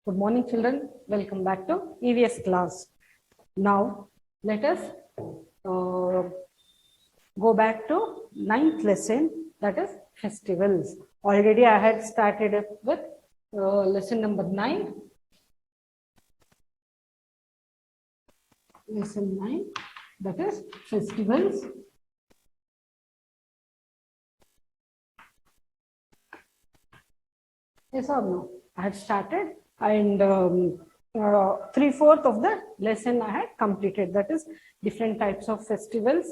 Good morning, children. Welcome back to EVS class. Now, let us go back to 9th lesson, that is festivals. Already I had started with lesson number 9. Lesson 9, that is festivals. Yes or no? I had started, and 3/4 of the lesson I had completed. That is different types of festivals.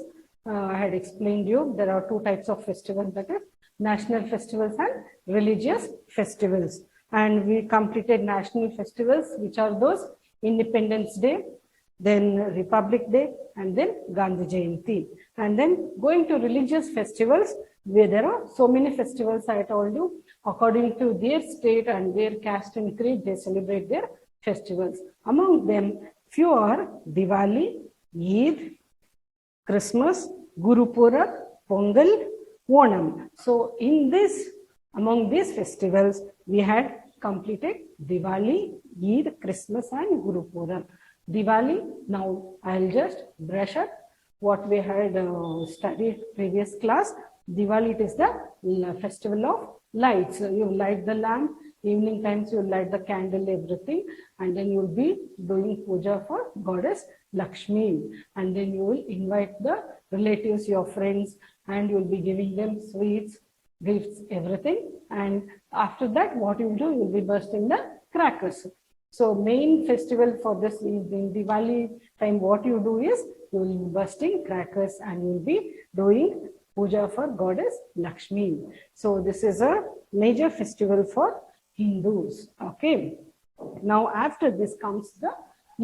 I had explained you there are 2 types of festivals, that is national festivals and religious festivals. And we completed national festivals, which are those Independence Day, then Republic Day, and then Gandhi Jayanti. And then going to religious festivals, where there are so many festivals I told you. According to their state and their caste and creed, they celebrate their festivals. Among them, few are Diwali, Eid, Christmas, Guru Purab, Pongal, Onam. So in this, among these festivals, we had completed Diwali, Eid, Christmas, and Guru Purab. Diwali, now I'll just brush up what we had studied previous class. Diwali, it is the festival of lights. You light the lamp, evening times you light the candle, everything, and then you'll be doing puja for goddess Lakshmi, and then you will invite the relatives, your friends, and you'll be giving them sweets, gifts, everything. And after that, what you'll do, you'll be bursting the crackers. So main festival for this is in Diwali time, what you do is you will be bursting crackers and you'll be doing puja for goddess Lakshmi. So this is a major festival for Hindus. Okay. Now after this comes the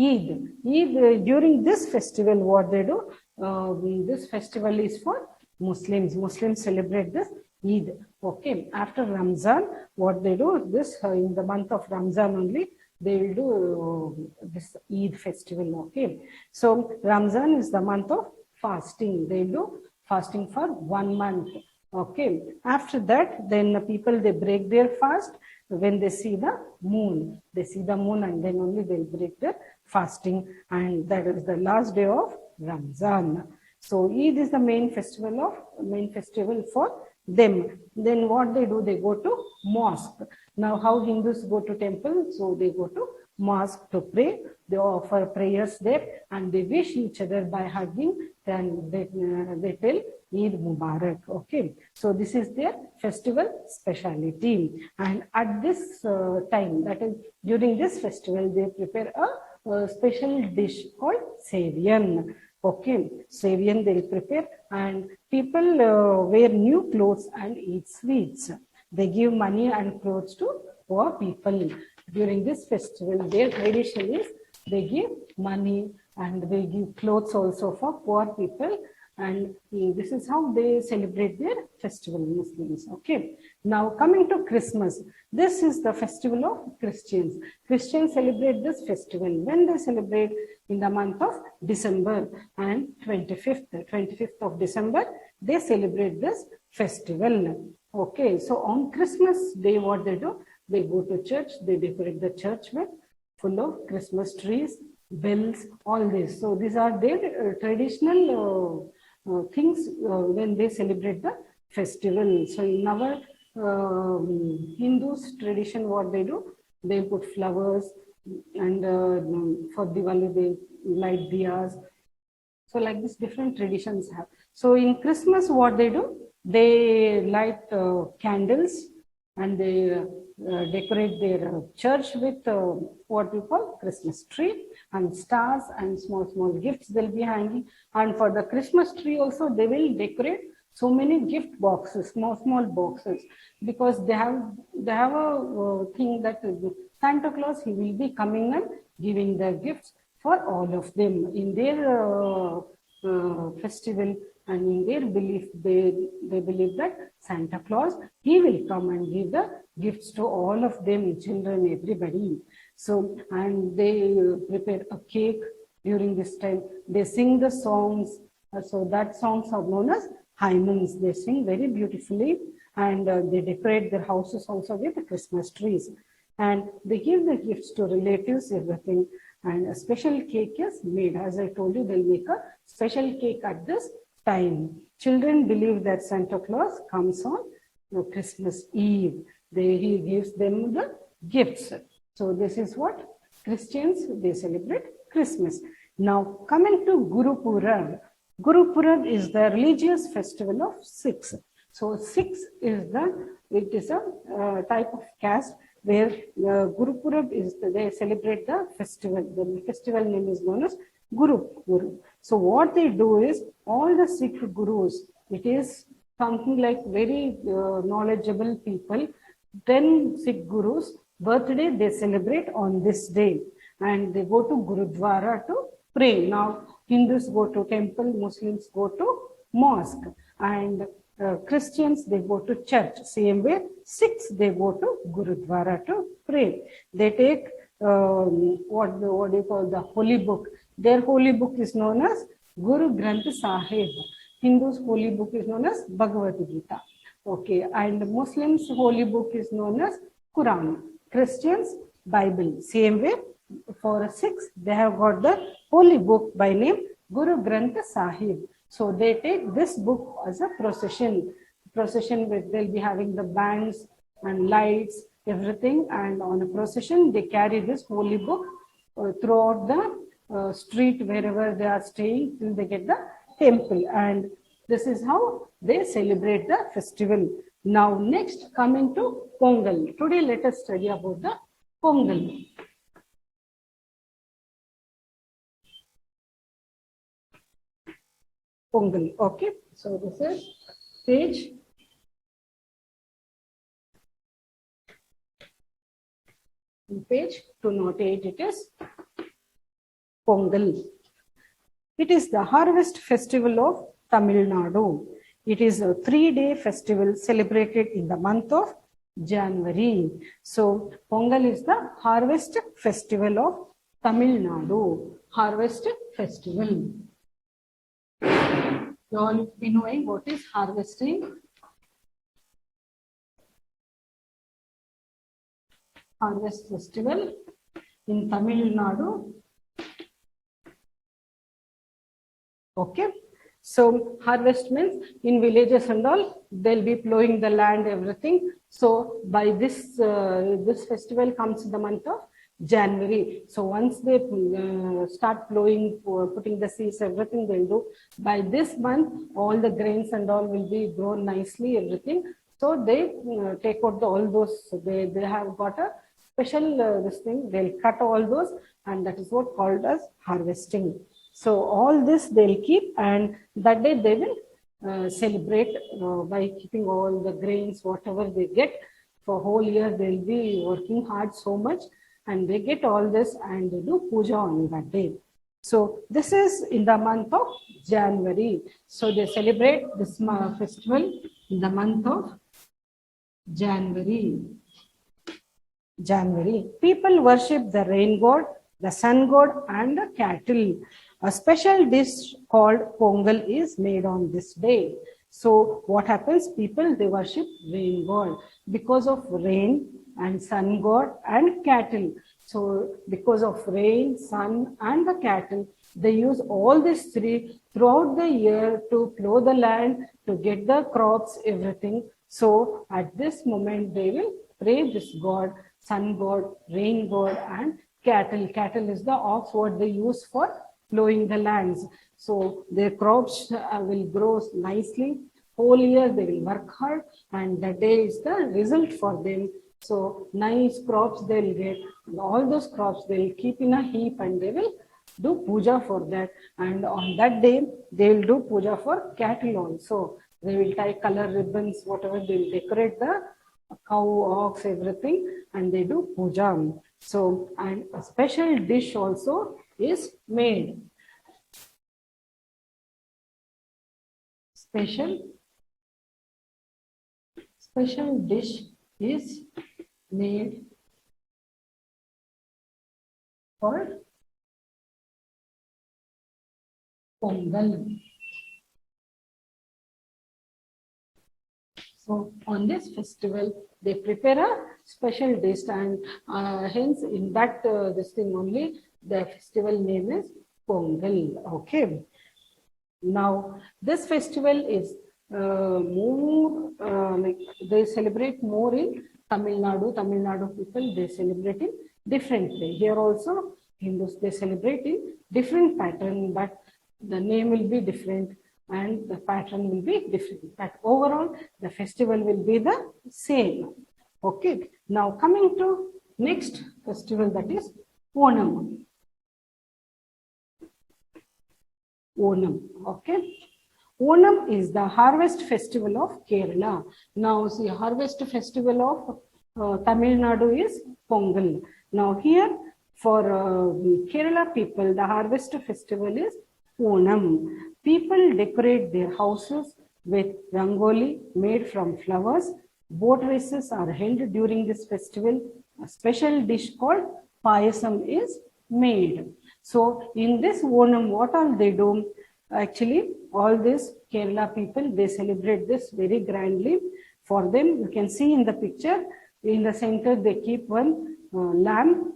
Eid. Eid, during this festival, what they do, this festival is for Muslims. Muslims celebrate this Eid. Okay. After Ramzan, what they do, this in the month of Ramzan only, they will do this Eid festival. Okay. So Ramzan is the month of fasting. They do fasting for 1 month. Okay. After that, then the people, they break their fast when they see the moon. They see the moon and then only they'll break their fasting. And that is the last day of Ramzan. So Eid is the main festival for them. Then what they do, they go to mosque. Now how Hindus go to temple, so they go to mosque to pray. They offer prayers there and they wish each other by hugging. Then they tell Eid Mubarak. Okay, so this is their festival speciality. And at this time, that is during this festival, they prepare a special dish called Seviyan. Okay, Seviyan they'll prepare, and people wear new clothes and eat sweets. They give money and clothes to poor people. During this festival, their tradition is they give money and they give clothes also for poor people. And this is how they celebrate their festival, Muslims. Okay. Now coming to Christmas, this is the festival of Christians. Christians celebrate this festival when they celebrate in the month of December, and 25th of December, they celebrate this festival. Okay. So on Christmas Day, what they do, they go to church, they decorate the church with full of Christmas trees, bells, all this. So these are their traditional things when they celebrate the festival. So in our Hindus tradition, what they do, they put flowers, and for Diwali they light diyas. So like this, different traditions have. So in Christmas, what they do, they light candles and they decorate their church with what we call Christmas tree and stars and small gifts they'll be hanging. And for the Christmas tree also, they will decorate so many gift boxes, small boxes, because they have a thing that Santa Claus, he will be coming and giving the gifts for all of them in their festival. And in their belief, they believe that Santa Claus, he will come and give the gifts to all of them, children, everybody. So, and they prepare a cake during this time. They sing the songs. So that songs are known as hymns. They sing very beautifully, and they decorate their houses also with the Christmas trees. and they give the gifts to relatives, everything. And a special cake is made. As I told you, they'll make a special cake at this time. Children believe that Santa Claus comes on Christmas Eve. He gives them the gifts. So this is what Christians, they celebrate Christmas. Now coming to Guru Purab. Guru Purab is the religious festival of Sikhs. So Sikhs is a type of caste where Guru Purab is, they celebrate the festival. The festival name is known as Guru Purab. So what they do is, all the Sikh gurus, it is something like very knowledgeable people, 10 Sikh gurus, birthday they celebrate on this day. And they go to Gurudwara to pray. Now, Hindus go to temple, Muslims go to mosque. And Christians, they go to church. Same way, Sikhs, they go to Gurudwara to pray. They take what do you call, the holy book. Their holy book is known as Guru Granth Sahib. Hindus' holy book is known as Bhagavad Gita. Okay, and Muslims' holy book is known as Quran. Christians, Bible. Same way, for Sikhs, they have got the holy book by name Guru Granth Sahib. So they take this book as a procession. Procession where they'll be having the bands and lights, everything. And on a procession, they carry this holy book throughout the street wherever they are staying till they get the temple. And this is how they celebrate the festival. Now next, coming to Pongal. Today let us study about the Pongal. Pongal. Okay, so this is page 208. It is Pongal. It is the harvest festival of Tamil Nadu. It is a 3-day festival celebrated in the month of January. So Pongal is the harvest festival of Tamil Nadu. Harvest festival. You all will be knowing what is harvesting. Harvest festival in Tamil Nadu. Okay. So harvest means in villages and all, they'll be plowing the land, everything. So by this, this festival comes in the month of January. So once they start plowing, putting the seeds, everything they'll do. By this month, all the grains and all will be grown nicely, everything. So they take out all those, they have got a special this thing, they'll cut all those, and that is what called as harvesting. So all this they'll keep, and that day they will celebrate by keeping all the grains, whatever they get for whole year. They'll be working hard so much, and they get all this and they do puja on that day. So this is in the month of January. So they celebrate this festival in the month of January. People worship the rain god, the sun god, and the cattle. A special dish called Pongal is made on this day. So what happens? People, they worship rain god because of rain and sun god and cattle. So because of rain, sun and the cattle, they use all these three throughout the year to plow the land, to get the crops, everything. So at this moment, they will pray this god, sun god, rain god, and cattle. Cattle is the ox what they use for plowing the lands. So their crops will grow nicely. Whole year they will work hard, and that day is the result for them. So nice crops they'll get. All those crops they'll keep in a heap, and they will do puja for that. And on that day, they'll do puja for cattle also. They will tie color ribbons, whatever, they'll decorate the cow, ox, everything, and they do puja. So, and a special dish also is made. Special dish is made for Pongal. So on this festival, they prepare a special dish, and hence in that this thing only, the festival name is Pongal. Okay. Now this festival is more like they celebrate more in Tamil Nadu. Tamil Nadu people, they celebrate in different way. Here also Hindus, they celebrate in different pattern, but the name will be different and the pattern will be different. But overall, the festival will be the same. Okay. Now coming to next festival, that is Onam. Onam. Okay. Onam is the harvest festival of Kerala. Now, see, harvest festival of Tamil Nadu is Pongal. Now, here for Kerala people, the harvest festival is Onam. People decorate their houses with rangoli made from flowers. Boat races are held during this festival. A special dish called payasam is made. So, in this Onam, what all they do? Actually, all these Kerala people, they celebrate this very grandly. For them, you can see in the picture, in the center, they keep one lamp,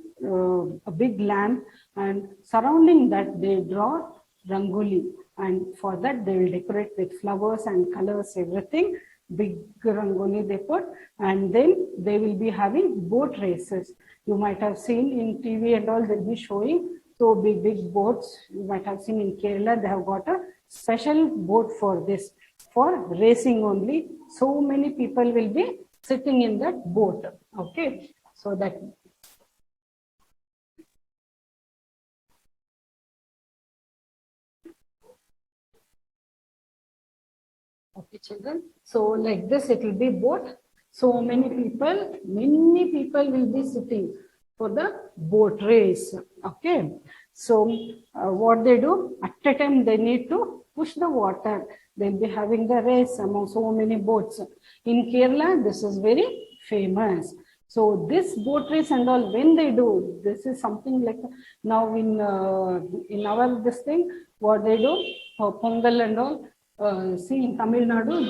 a big lamp, and surrounding that, they draw rangoli. And for that, they will decorate with flowers and colors, everything. Big rangoli they put, and then they will be having boat races. You might have seen in TV and all, they'll be showing so big boats. You might have seen in Kerala, they have got a special boat for this, for racing only. So many people will be sitting in that boat. Okay, so that. Okay, children. So like this, it will be boat. So many people will be sitting for the boat race. Okay. So what they do, at a time they need to push the water. They'll be having the race among so many boats. In Kerala, this is very famous. So this boat race and all, when they do, this is something like now in our this thing, what they do, Pongal and all. See in Tamil Nadu,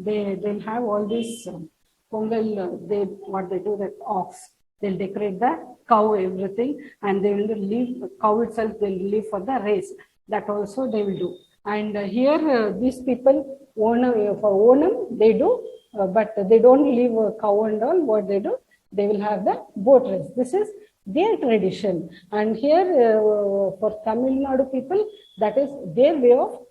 they'll have all this Pongal. What they do, that ox. They'll decorate the cow, everything, and they will leave cow itself. They'll leave for the race. That also they will do. And here, these people for Onam they do, but they don't leave a cow and all. What they do, they will have the boat race. This is their tradition. And here, for Tamil Nadu people, that is their way of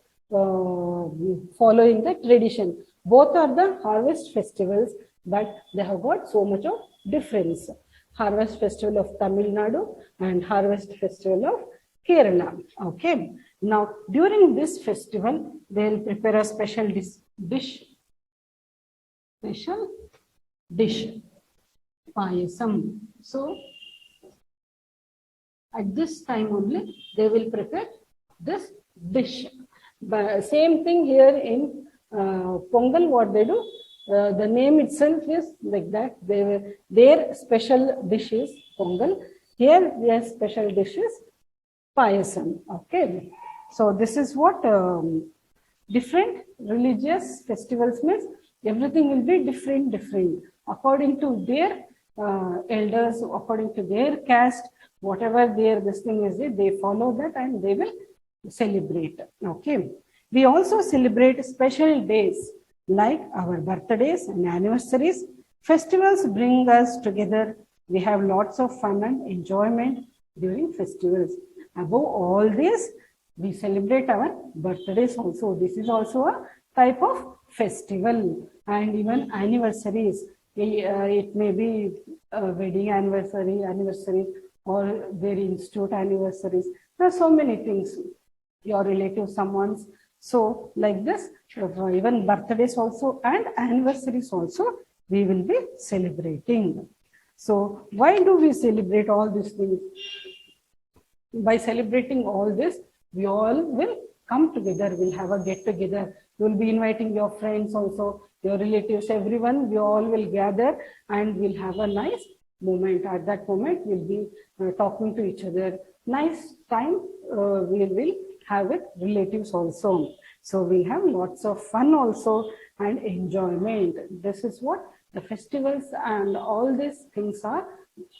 following the tradition. Both are the harvest festivals, but they have got so much of difference. Harvest festival of Tamil Nadu and harvest festival of Kerala. Okay. Now, during this festival, they'll prepare a special dish, payasam. So, at this time only, they will prepare this dish. But same thing here in Pongal, what they do, the name itself is like that. Their special dish is Pongal. Here, their special dish is payasam. Okay. So this is what different religious festivals means. Everything will be different. According to their elders, according to their caste, whatever this thing is, they follow that and they will celebrate. Okay. We also celebrate special days like our birthdays and anniversaries. Festivals bring us together. We have lots of fun and enjoyment during festivals. Above all this, we celebrate our birthdays also. This is also a type of festival, and even anniversaries. It may be a wedding anniversary, or their institute anniversaries. There are so many things. Your relative, someone's. So like this, even birthdays also and anniversaries also, we will be celebrating. So why do we celebrate all these things? By celebrating all this, we all will come together. We'll have a get together. You'll be inviting your friends also, your relatives, everyone. We all will gather and we'll have a nice moment. At that moment, we'll be talking to each other. Nice time we will have with relatives also. So we'll have lots of fun also and enjoyment. This is what the festivals and all these things are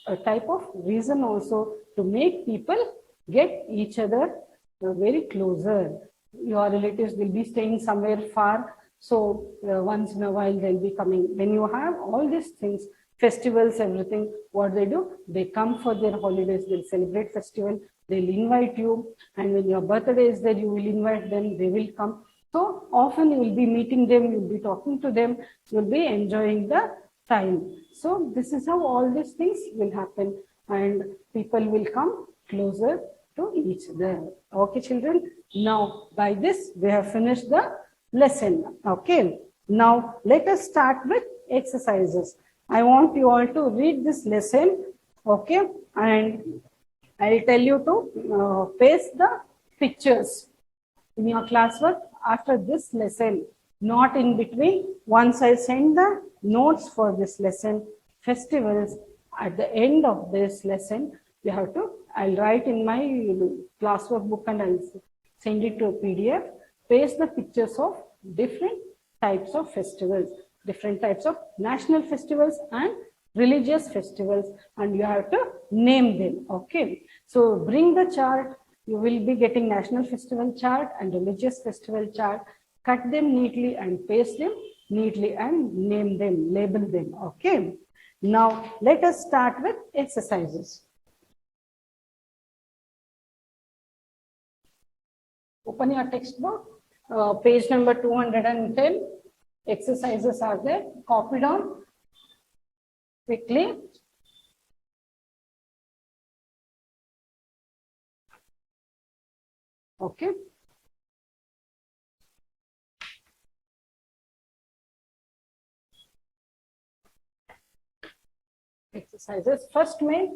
a type of reason also to make people get each other very closer. Your relatives will be staying somewhere far, so once in a while they'll be coming. When you have all these things, festivals, everything, what they do, they come for their holidays, they'll celebrate festival, they'll invite you, and when your birthday is there, you will invite them, they will come. So often you will be meeting them, you'll be talking to them, you'll be enjoying the time. So this is how all these things will happen, and people will come closer to each other. Okay, children. Now, by this, we have finished the lesson. Okay. Now, let us start with exercises. I want you all to read this lesson. Okay. And I'll tell you to paste the pictures in your classwork after this lesson, not in between. Once I send the notes for this lesson, festivals, at the end of this lesson, you have to, I'll write in my classwork book and I'll send it to a PDF, paste the pictures of different types of festivals, different types of national festivals and religious festivals, and you have to name them. Okay. So bring the chart. You will be getting national festival chart and religious festival chart. Cut them neatly and paste them neatly and name them, label them. Okay. Now let us start with exercises. Open your textbook, page number 210. Exercises are there. Copy down quickly. Okay. Exercises. First main,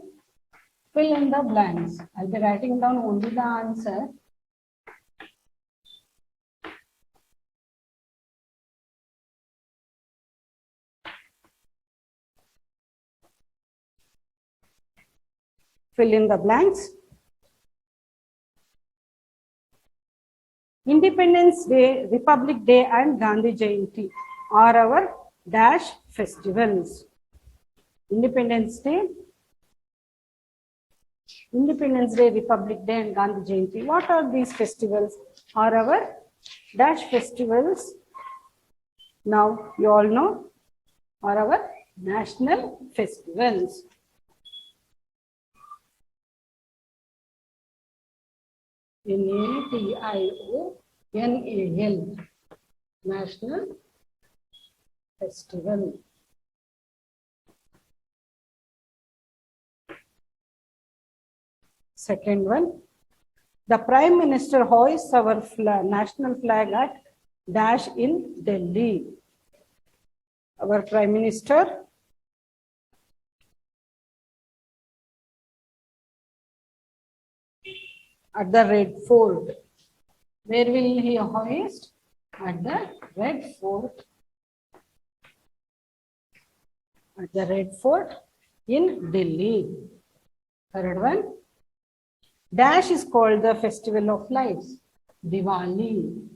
fill in the blanks. I'll be writing down only the answer. Fill in the blanks. Independence Day, Republic Day and Gandhi Jayanti are our dash festivals. Independence Day, Republic Day and Gandhi Jayanti. What are these festivals? Are our dash festivals. Now you all know are our national festivals. NATIONAL, National Festival. Second one, the Prime Minister hoists our national flag at dash in Delhi. Our Prime Minister at the Red Fort. Where will he hoist? At the Red Fort. At the Red Fort in Delhi. Third one, dash is called the Festival of Lights, Diwali.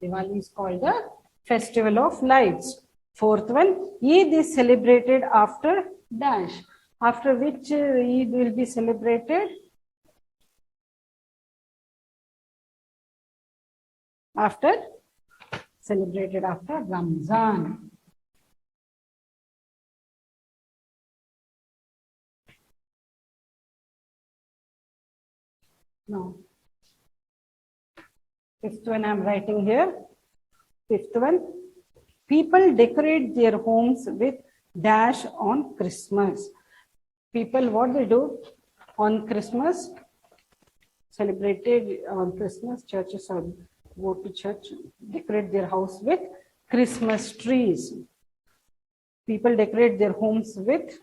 Diwali is called the Festival of Lights. Fourth one, Eid is celebrated after dash. After which Eid will be celebrated? Celebrated after Ramzan. No. Fifth one I'm writing here. Fifth one, people decorate their homes with dash on Christmas. People, what they do on Christmas, celebrated on Christmas, churches are go to church, decorate their house with Christmas trees. People decorate their homes with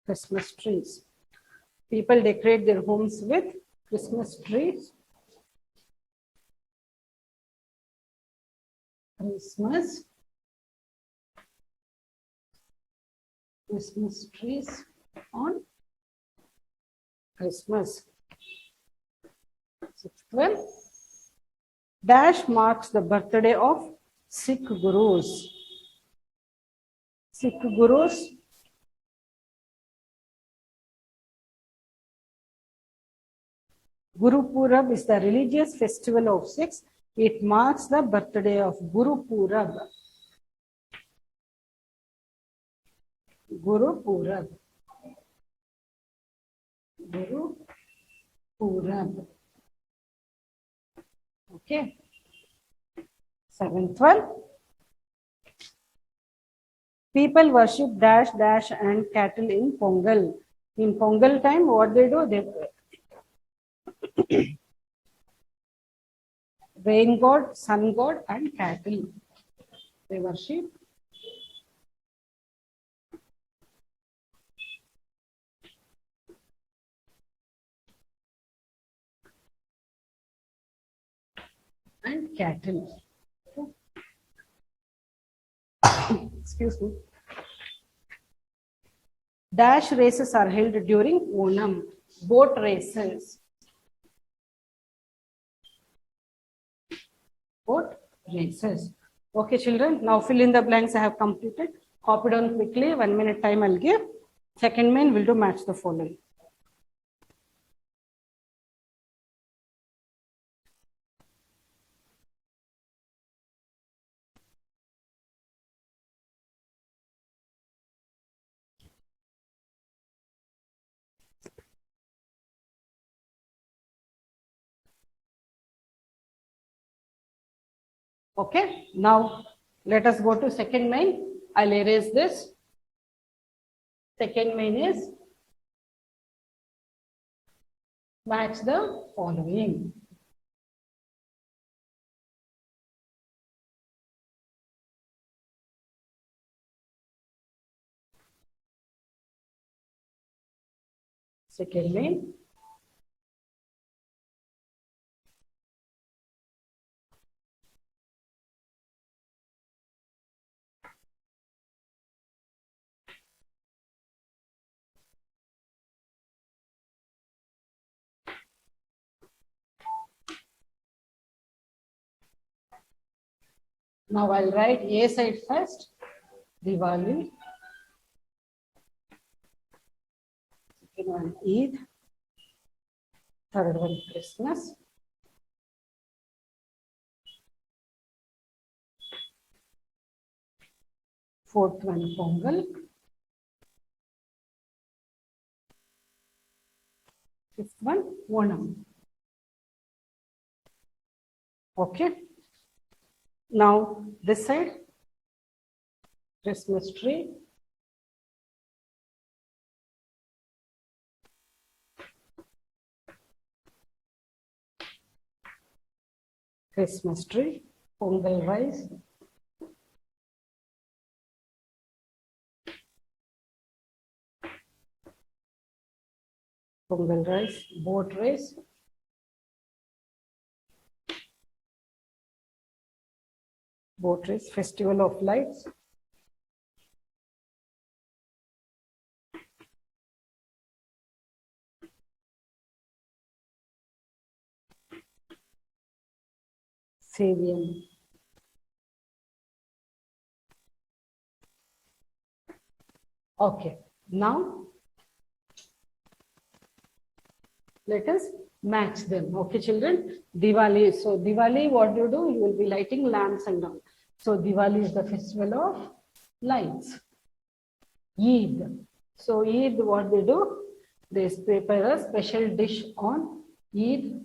Christmas trees. People decorate their homes with Christmas trees. Christmas trees on Christmas. Sixth one. Dash marks the birthday of Sikh Gurus. Sikh Gurus. Guru Purab is the religious festival of Sikhs. It marks the birthday of Guru Purab. Guru Purab. Guru Purab. Okay. Seventh one. People worship dash, dash and cattle in Pongal. In Pongal time, what they do? They rain god, sun god and cattle. They worship. And cattle. Excuse me. Dash races are held during Onam. Boat races. Boat races. Okay, children. Now fill in the blanks I have completed. Copy down quickly. 1 minute time I'll give. Second main will do match the following. Okay, now let us go to second main. I'll erase this. Second main is match the following. Second main. Now I'll write A side first. Diwali. Second one Eid. Third one Christmas. Fourth one Pongal. Fifth one Onam. Okay. Now this side Christmas tree. Christmas tree. Pongal rice. Pongal rice. Boat race. Boat race. Festival of lights. Savian. Okay. Now let us match them. Okay, children. Diwali. So Diwali, what you do? You will be lighting lamps and all. So Diwali is the festival of lights. Eid. So Eid, what they do? They prepare a special dish on Eid.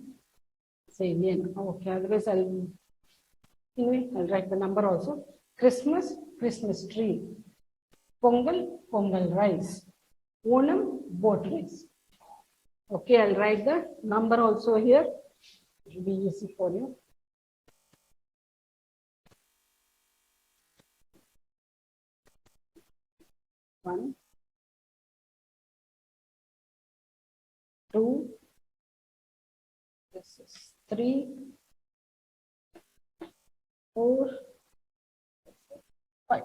Savian. Okay, otherwise I'll write the number also. Christmas, Christmas tree. Pongal, Pongal rice. Onam, boat race. Okay, I'll write the number also here. It will be easy for you. 1, 2, this is 3, 4, 5.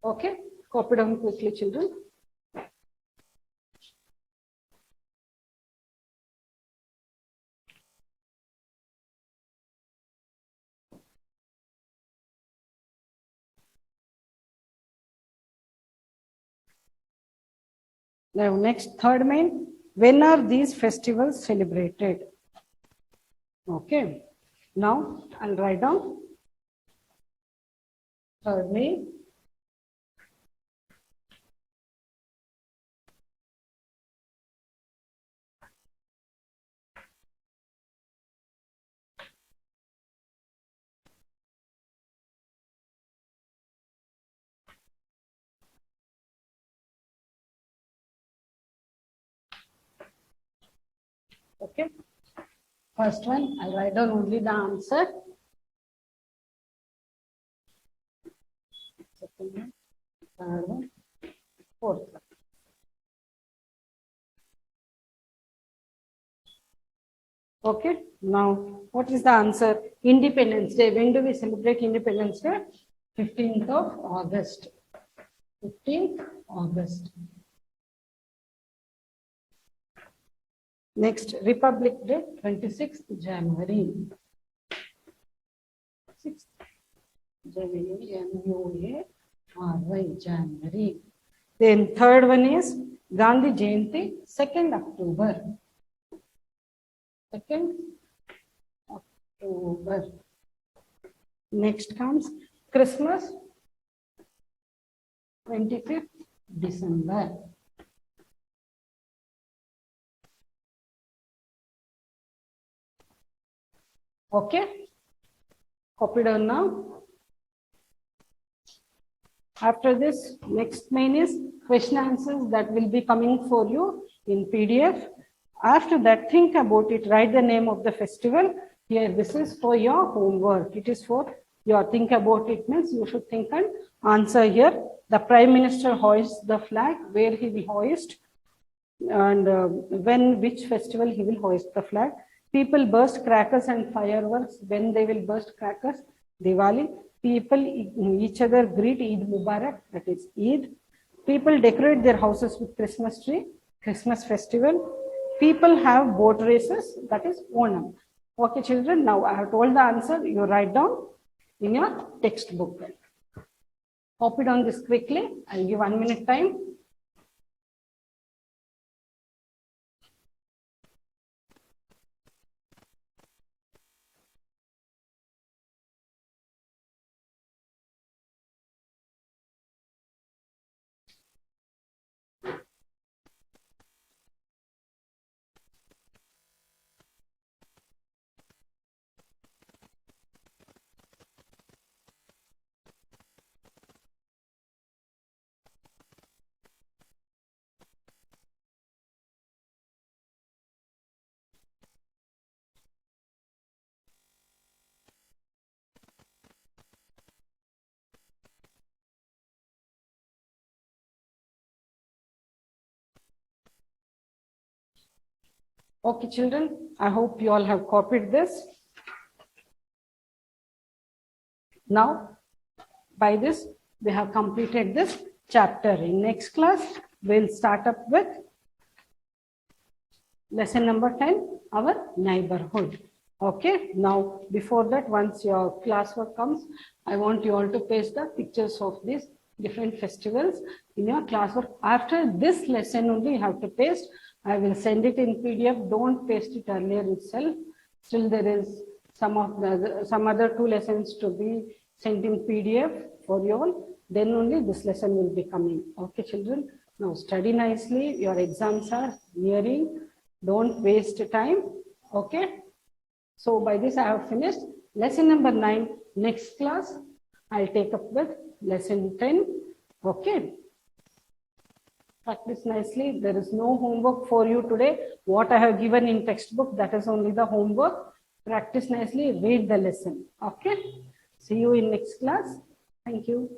Okay, copy down quickly, children. Now, next, third main, when are these festivals celebrated? Okay, now I'll write down third main. Okay, first one, I'll write down only the answer. Second one, third one, fourth one. Okay, now what is the answer? Independence Day. When do we celebrate Independence Day? 15th of August. 15th August. Next, Republic Day, 26th January. 6th January, January. Then third one is Gandhi Jayanti, 2nd October. 2nd October. Next comes Christmas, 25th December. Okay, copy down now. After this, next main is question answers that will be coming for you in PDF. After that, think about it, write the name of the festival. Here, this is for your homework. It is for your think about it means you should think and answer here. The Prime Minister hoists the flag, where he will hoist, and when, which festival he will hoist the flag. People burst crackers and fireworks. When they will burst crackers? Diwali. People each other greet Eid Mubarak, that is Eid. People decorate their houses with Christmas tree, Christmas festival. People have boat races, that is Onam. Okay, children, now I have told the answer. You write down in your textbook. Copy down this quickly. I'll give 1 minute time. Okay, children, I hope you all have copied this. Now, by this, we have completed this chapter. In next class, we'll start up with lesson number 10, our neighborhood. Okay, now before that, once your classwork comes, I want you all to paste the pictures of these different festivals in your classwork. After this lesson only, you have to paste. I will send it in PDF. Don't paste it earlier itself. Still, there is some other 2 lessons to be sent in PDF for you all. Then only this lesson will be coming. Okay, children. Now study nicely. Your exams are nearing. Don't waste time. Okay. So by this I have finished lesson number 9. Next class I'll take up with lesson 10. Okay. Practice nicely. There is no homework for you today. What I have given in textbook, that is only the homework. Practice nicely. Read the lesson. Okay. See you in next class. Thank you.